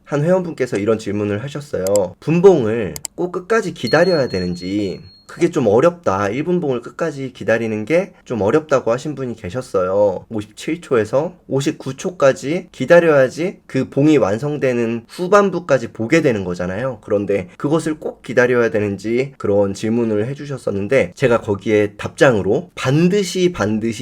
한 회원분께서 이런 질문을 하셨어요. 분봉을 꼭 끝까지 기다려야 되는지, 그게 좀 어렵다. 1분봉을 끝까지 기다리는 게 좀 어렵다고 하신 분이 계셨어요. 57초에서 59초까지 기다려야지 그 봉이 완성되는 후반부까지 보게 되는 거잖아요. 그런데 그것을 꼭 기다려야 되는지 그런 질문을 해주셨었는데, 제가 거기에 답장으로 반드시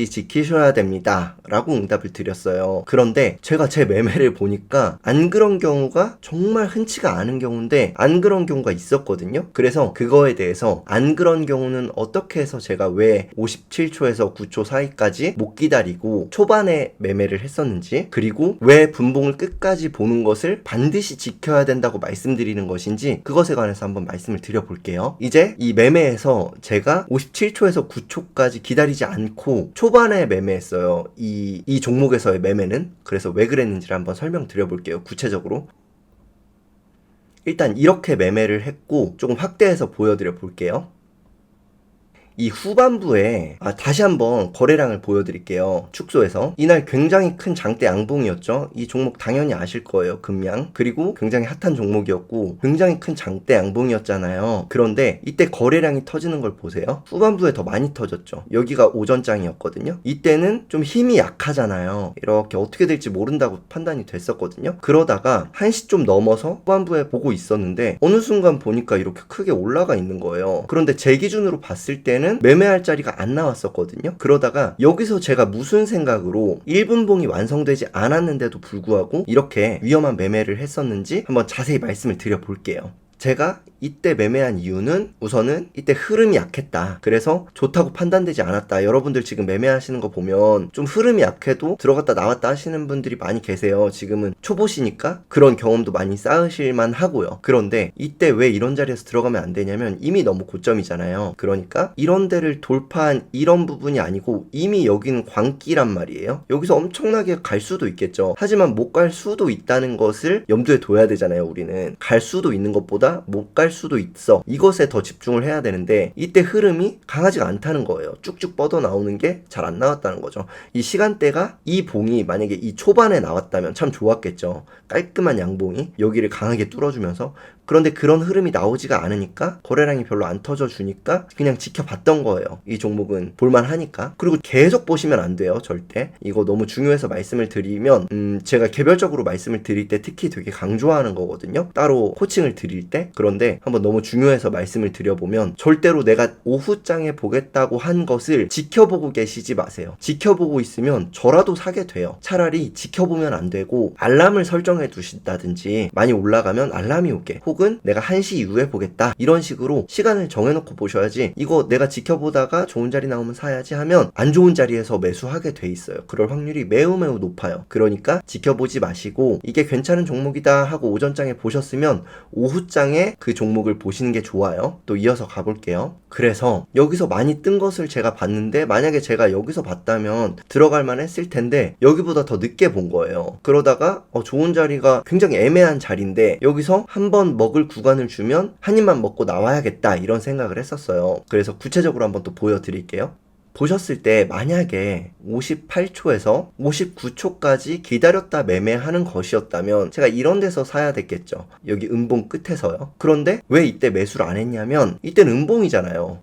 지키셔야 됩니다 라고 응답을 드렸어요. 그런데 제가 제 매매를 보니까 안 그런 경우가 정말 흔치가 않은 경우인데 안 그런 경우가 있었거든요. 그래서 그거에 대해서 안 그런 경우는 어떻게 해서 제가 왜 57초에서 9초 사이까지 못 기다리고 초반에 매매를 했었는지, 그리고 왜 분봉을 끝까지 보는 것을 반드시 지켜야 된다고 말씀드리는 것인지, 그것에 관해서 한번 말씀을 드려볼게요. 이제 이 매매에서 제가 57초에서 9초까지 기다리지 않고 초반에 매매했어요. 이 종목에서의 매매는. 그래서 왜 그랬는지를 한번 설명드려볼게요. 구체적으로. 일단 이렇게 매매를 했고 조금 확대해서 보여드려 볼게요. 이 후반부에 다시 한번 거래량을 보여드릴게요. 축소해서 이날 굉장히 큰 장대 양봉이었죠. 이 종목 당연히 아실 거예요. 금양. 그리고 굉장히 핫한 종목이었고 굉장히 큰 장대 양봉이었잖아요. 그런데 이때 거래량이 터지는 걸 보세요. 후반부에 더 많이 터졌죠. 여기가 오전장이었거든요. 이때는 좀 힘이 약하잖아요. 이렇게 어떻게 될지 모른다고 판단이 됐었거든요. 그러다가 1시 좀 넘어서 후반부에 보고 있었는데 어느 순간 보니까 이렇게 크게 올라가 있는 거예요. 그런데 제 기준으로 봤을 때는 매매할 자리가 안 나왔었거든요. 그러다가 여기서 제가 무슨 생각으로 1분봉이 완성되지 않았는데도 불구하고 이렇게 위험한 매매를 했었는지 한번 자세히 말씀을 드려볼게요. 제가 이때 매매한 이유는 우선은 이때 흐름이 약했다. 그래서 좋다고 판단되지 않았다. 여러분들 지금 매매하시는 거 보면 좀 흐름이 약해도 들어갔다 나왔다 하시는 분들이 많이 계세요. 지금은 초보시니까 그런 경험도 많이 쌓으실만 하고요. 그런데 이때 왜 이런 자리에서 들어가면 안 되냐면 이미 너무 고점이잖아요. 그러니까 이런 데를 돌파한 이런 부분이 아니고 이미 여기는 광기란 말이에요. 여기서 엄청나게 갈 수도 있겠죠. 하지만 못 갈 수도 있다는 것을 염두에 둬야 되잖아요. 우리는 갈 수도 있는 것보다 못 갈 수도 있어. 이것에 더 집중을 해야 되는데 이때 흐름이 강하지가 않다는 거예요. 쭉쭉 뻗어 나오는 게 잘 안 나왔다는 거죠. 이 시간대가 이 봉이 만약에 이 초반에 나왔다면 참 좋았겠죠. 깔끔한 양봉이 여기를 강하게 뚫어주면서. 그런데 그런 흐름이 나오지가 않으니까 거래량이 별로 안 터져주니까 그냥 지켜봤던 거예요. 이 종목은 볼만하니까. 그리고 계속 보시면 안 돼요. 절대. 이거 너무 중요해서 말씀을 드리면 제가 개별적으로 말씀을 드릴 때 특히 되게 강조하는 거거든요. 따로 코칭을 드릴 때. 그런데 한번 너무 중요해서 말씀을 드려보면 절대로 내가 오후장에 보겠다고 한 것을 지켜보고 계시지 마세요. 지켜보고 있으면 저라도 사게 돼요. 차라리 지켜보면 안 되고 알람을 설정해 두신다든지, 많이 올라가면 알람이 오게, 혹은 내가 1시 이후에 보겠다, 이런 식으로 시간을 정해놓고 보셔야지, 이거 내가 지켜보다가 좋은 자리 나오면 사야지 하면 안 좋은 자리에서 매수하게 돼 있어요. 그럴 확률이 매우 높아요. 그러니까 지켜보지 마시고 이게 괜찮은 종목이다 하고 오전장에 보셨으면 오후장에 그 종목을 보시는 게 좋아요. 또 이어서 가볼게요. 그래서 여기서 많이 뜬 것을 제가 봤는데 만약에 제가 여기서 봤다면 들어갈 만 했을 텐데 여기보다 더 늦게 본 거예요. 그러다가 좋은 자리가 굉장히 애매한 자리인데 여기서 한번 먹을 구간을 주면 한 입만 먹고 나와야겠다, 이런 생각을 했었어요. 그래서 구체적으로 한번 또 보여드릴게요. 보셨을 때 만약에 58초에서 59초까지 기다렸다 매매하는 것이었다면 제가 이런 데서 사야 됐겠죠. 여기 음봉 끝에서요. 그런데 왜 이때 매수를 안 했냐면 이때는 음봉이잖아요.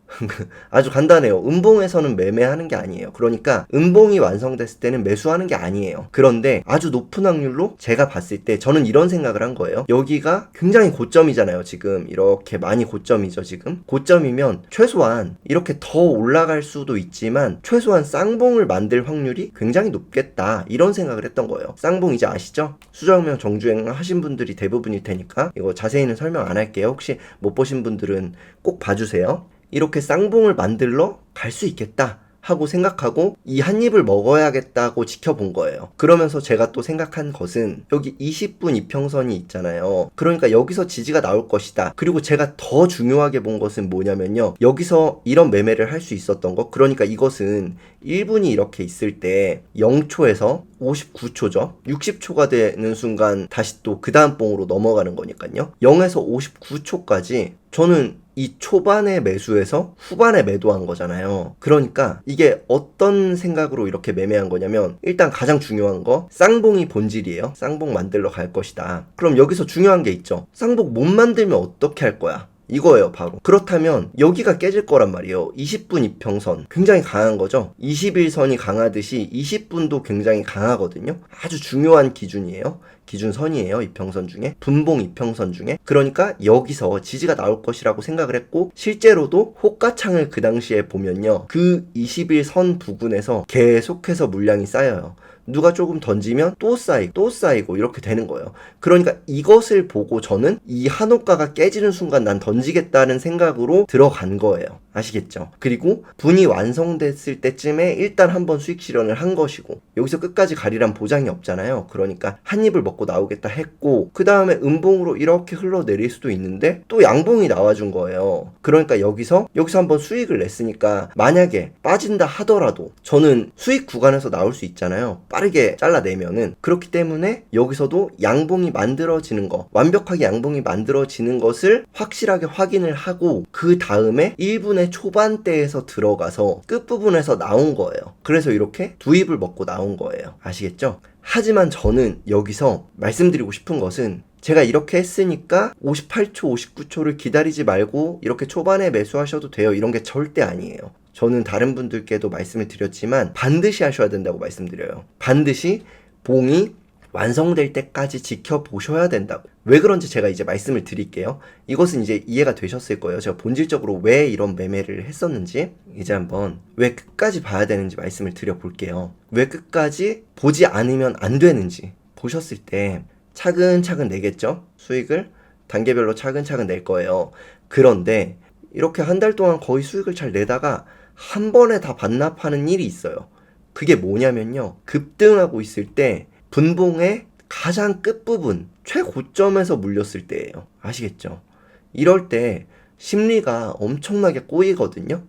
아주 간단해요. 음봉에서는 매매하는 게 아니에요. 그러니까 음봉이 완성됐을 때는 매수하는 게 아니에요. 그런데 아주 높은 확률로 제가 봤을 때 저는 이런 생각을 한 거예요. 여기가 굉장히 고점이잖아요. 지금 이렇게 많이 고점이죠. 지금 고점이면 최소한 이렇게 더 올라갈 수도 있지, 지만 최소한 쌍봉을 만들 확률이 굉장히 높겠다, 이런 생각을 했던 거예요. 쌍봉 이제 아시죠? 수정명 정주행 하신 분들이 대부분일 테니까 이거 자세히는 설명 안 할게요. 혹시 못 보신 분들은 꼭 봐주세요. 이렇게 쌍봉을 만들러 갈 수 있겠다 하고 생각하고 이 한 입을 먹어야겠다고 지켜본 거예요. 그러면서 제가 또 생각한 것은 여기 20분 이평선이 있잖아요. 그러니까 여기서 지지가 나올 것이다. 그리고 제가 더 중요하게 본 것은 뭐냐면요, 여기서 이런 매매를 할 수 있었던 것, 그러니까 이것은 1분이 이렇게 있을 때 0초에서 59초죠. 60초가 되는 순간 다시 또 그 다음 봉으로 넘어가는 거니까요. 0에서 59초까지 저는 이 초반에 매수해서 후반에 매도한 거잖아요. 그러니까 이게 어떤 생각으로 이렇게 매매한 거냐면, 일단 가장 중요한 거, 쌍봉이 본질이에요. 쌍봉 만들러 갈 것이다. 그럼 여기서 중요한 게 있죠. 쌍봉 못 만들면 어떻게 할 거야? 이거예요, 바로. 그렇다면 여기가 깨질 거란 말이에요. 20분 이평선 굉장히 강한 거죠. 21선이 강하듯이 20분도 굉장히 강하거든요. 아주 중요한 기준이에요. 기준선이에요. 이평선 중에, 분봉 이평선 중에. 그러니까 여기서 지지가 나올 것이라고 생각을 했고, 실제로도 호가창을 그 당시에 보면요, 그 21선 부근에서 계속해서 물량이 쌓여요. 누가 조금 던지면 또 쌓이고 이렇게 되는 거예요. 그러니까 이것을 보고 저는 이 한호가가 깨지는 순간 난 던지겠다는 생각으로 들어간 거예요. 아시겠죠? 그리고 분이 완성됐을 때쯤에 일단 한번 수익 실현을 한 것이고, 여기서 끝까지 가리란 보장이 없잖아요. 그러니까 한 입을 먹고 나오겠다 했고, 그 다음에 음봉으로 이렇게 흘러내릴 수도 있는데 또 양봉이 나와준 거예요. 그러니까 여기서 한번 수익을 냈으니까 만약에 빠진다 하더라도 저는 수익 구간에서 나올 수 있잖아요. 빠르게 잘라내면은. 그렇기 때문에 여기서도 양봉이 만들어지는 거, 완벽하게 양봉이 만들어지는 것을 확실하게 확인을 하고, 그 다음에 1분의 초반대에서 들어가서 끝부분에서 나온 거예요. 그래서 이렇게 두 입을 먹고 나온 거예요. 아시겠죠? 하지만 저는 여기서 말씀드리고 싶은 것은, 제가 이렇게 했으니까 58초, 59초를 기다리지 말고 이렇게 초반에 매수하셔도 돼요, 이런 게 절대 아니에요. 저는 다른 분들께도 말씀을 드렸지만 반드시 하셔야 된다고 말씀드려요. 반드시 봉이 완성될 때까지 지켜보셔야 된다고. 왜 그런지 제가 이제 말씀을 드릴게요. 이것은 이제 이해가 되셨을 거예요. 제가 본질적으로 왜 이런 매매를 했었는지. 이제 한번 왜 끝까지 봐야 되는지 말씀을 드려볼게요. 왜 끝까지 보지 않으면 안 되는지 보셨을 때 차근차근 내겠죠? 수익을 단계별로 차근차근 낼 거예요. 그런데 이렇게 한 달 동안 거의 수익을 잘 내다가 한 번에 다 반납하는 일이 있어요. 그게 뭐냐면요, 급등하고 있을 때 분봉의 가장 끝부분, 최고점에서 물렸을 때예요. 아시겠죠? 이럴 때 심리가 엄청나게 꼬이거든요.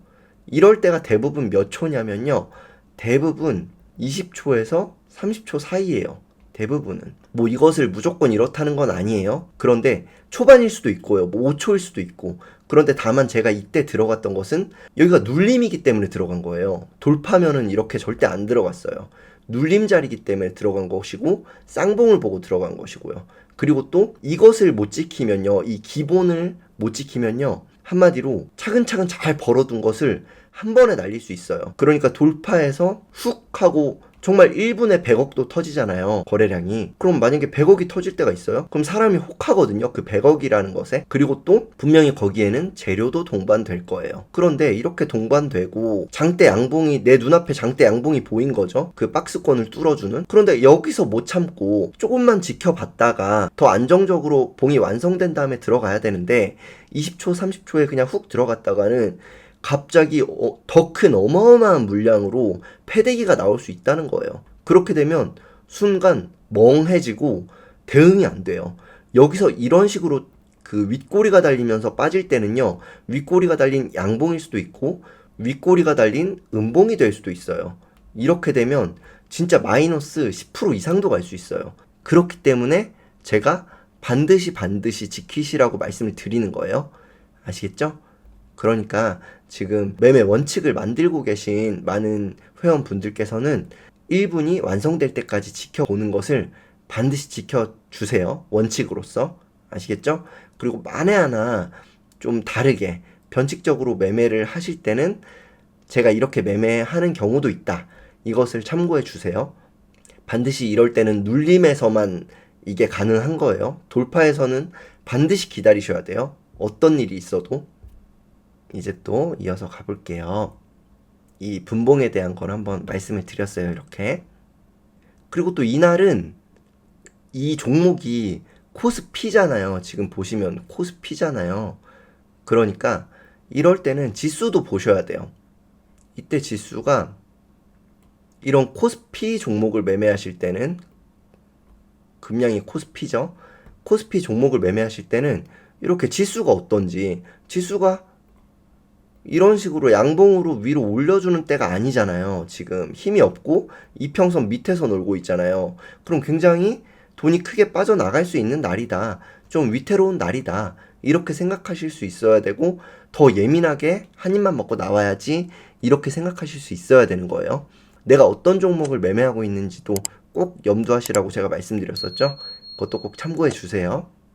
이럴 때가 대부분 몇 초냐면요, 대부분 20초에서 30초 사이예요. 대부분은. 뭐 이것을 무조건 이렇다는 건 아니에요. 그런데 초반일 수도 있고요, 뭐 5초일 수도 있고. 그런데 다만 제가 이때 들어갔던 것은 여기가 눌림이기 때문에 들어간 거예요. 돌파면은 이렇게 절대 안 들어갔어요. 눌림 자리이기 때문에 들어간 것이고, 쌍봉을 보고 들어간 것이고요. 그리고 또 이것을 못 지키면요, 이 기본을 못 지키면요, 한마디로 차근차근 잘 벌어둔 것을 한 번에 날릴 수 있어요. 그러니까 돌파해서 훅 하고 정말 1분에 100억도 터지잖아요, 거래량이. 그럼 만약에 100억이 터질 때가 있어요? 그럼 사람이 혹하거든요, 그 100억이라는 것에. 그리고 또 분명히 거기에는 재료도 동반될 거예요. 그런데 이렇게 동반되고 장대 양봉이, 내 눈앞에 장대 양봉이 보인 거죠, 그 박스권을 뚫어주는. 그런데 여기서 못 참고 조금만 지켜봤다가 더 안정적으로 봉이 완성된 다음에 들어가야 되는데, 20초 30초에 그냥 훅 들어갔다가는 갑자기 더 큰 어마어마한 물량으로 패대기가 나올 수 있다는 거예요. 그렇게 되면 순간 멍해지고 대응이 안 돼요. 여기서 이런 식으로 그 윗꼬리가 달리면서 빠질 때는요, 윗꼬리가 달린 양봉일 수도 있고 윗꼬리가 달린 음봉이 될 수도 있어요. 이렇게 되면 진짜 마이너스 10% 이상도 갈 수 있어요. 그렇기 때문에 제가 반드시 지키시라고 말씀을 드리는 거예요. 아시겠죠? 그러니까 지금 매매 원칙을 만들고 계신 많은 회원분들께서는 1분이 완성될 때까지 지켜보는 것을 반드시 지켜주세요. 원칙으로서. 아시겠죠? 그리고 만에 하나 좀 다르게 변칙적으로 매매를 하실 때는 제가 이렇게 매매하는 경우도 있다, 이것을 참고해 주세요. 반드시 이럴 때는 눌림에서만 이게 가능한 거예요. 돌파에서는 반드시 기다리셔야 돼요. 어떤 일이 있어도. 이제 또 이어서 가볼게요. 이 분봉에 대한 건 한번 말씀을 드렸어요, 이렇게. 그리고 또 이날은 이 종목이 코스피잖아요. 지금 보시면 코스피잖아요. 그러니까 이럴 때는 지수도 보셔야 돼요. 이때 지수가, 이런 코스피 종목을 매매하실 때는, 금량이 코스피죠. 코스피 종목을 매매하실 때는 이렇게 지수가 어떤지, 지수가 이런 식으로 양봉으로 위로 올려주는 때가 아니잖아요. 지금 힘이 없고 이평선 밑에서 놀고 있잖아요. 그럼 굉장히 돈이 크게 빠져나갈 수 있는 날이다, 좀 위태로운 날이다, 이렇게 생각하실 수 있어야 되고, 더 예민하게 한 입만 먹고 나와야지 이렇게 생각하실 수 있어야 되는 거예요. 내가 어떤 종목을 매매하고 있는지도 꼭 염두하시라고 제가 말씀드렸었죠. 그것도 꼭 참고해 주세요.